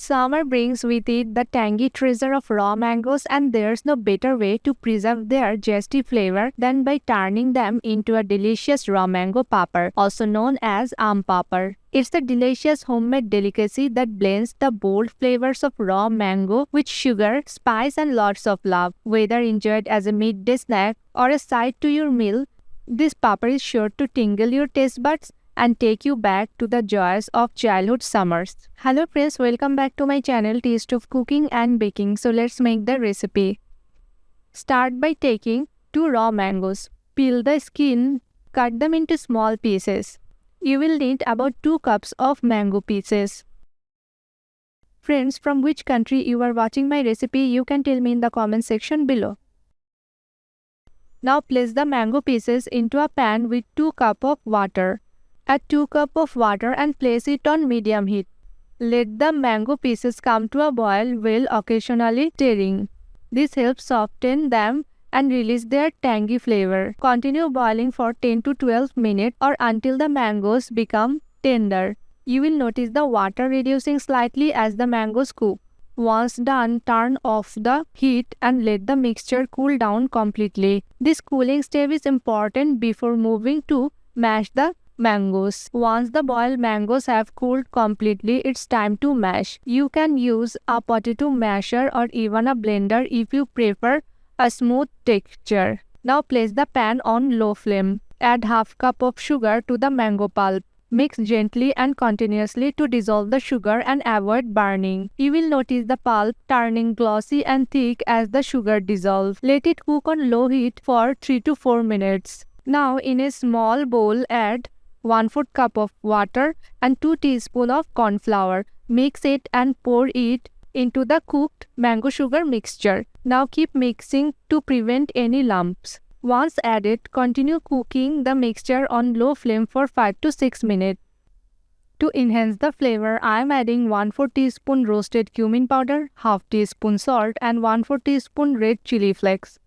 Summer brings with it the tangy treasure of raw mangoes, and there's no better way to preserve their zesty flavor than by turning them into a delicious raw mango papad, also known as papad. It's a delicious homemade delicacy that blends the bold flavors of raw mango with sugar, spice, and lots of love. Whether enjoyed as a midday snack or a side to your meal, this papad is sure to tingle your taste buds and take you back to the joys of childhood summers. Hello friends, welcome back to my channel Taste of Cooking and Baking. So let's make the recipe. Start by taking 2 raw mangoes. Peel the skin, cut them into small pieces. You will need about 2 cups of mango pieces. Friends, from which country you are watching my recipe, you can tell me in the comment section below. Now place the mango pieces into a pan with 2 cups of water. Add 2 cups of water and place it on medium heat. Let the mango pieces come to a boil while occasionally stirring. This helps soften them and release their tangy flavor. Continue boiling for 10 to 12 minutes or until the mangoes become tender. You will notice the water reducing slightly as the mangoes cook. Once done, turn off the heat and let the mixture cool down completely. This cooling step is important before moving to mash the mangoes. Once the boiled mangoes have cooled completely, it's time to mash. You can use a potato masher or even a blender if you prefer a smooth texture. Now place the pan on low flame. Add half cup of sugar to the mango pulp. Mix gently and continuously to dissolve the sugar and avoid burning. You will notice the pulp turning glossy and thick as the sugar dissolves. Let it cook on low heat for 3 to 4 minutes. Now in a small bowl add 1/4 cup of water and 2 teaspoons of corn flour. Mix it and pour it into the cooked mango sugar mixture. Now keep mixing to prevent any lumps. Once added, continue cooking the mixture on low flame for 5 to 6 minutes. To enhance the flavor, I am adding 1/4 teaspoon roasted cumin powder, half teaspoon salt, and 1/4 teaspoon red chili flakes.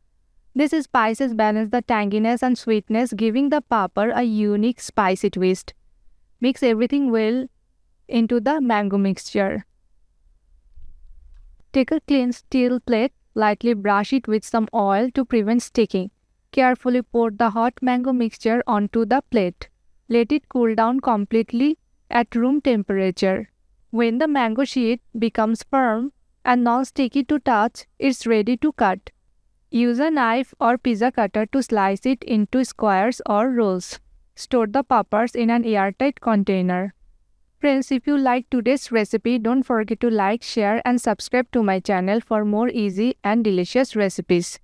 These spices balance the tanginess and sweetness, giving the papad a unique spicy twist. Mix everything well into the mango mixture. Take a clean steel plate, lightly brush it with some oil to prevent sticking. Carefully pour the hot mango mixture onto the plate. Let it cool down completely at room temperature. When the mango sheet becomes firm and non-sticky to touch, it's ready to cut. Use a knife or pizza cutter to slice it into squares or rolls. Store the papads in an airtight container. Friends, if you like today's recipe, don't forget to like, share and subscribe to my channel for more easy and delicious recipes.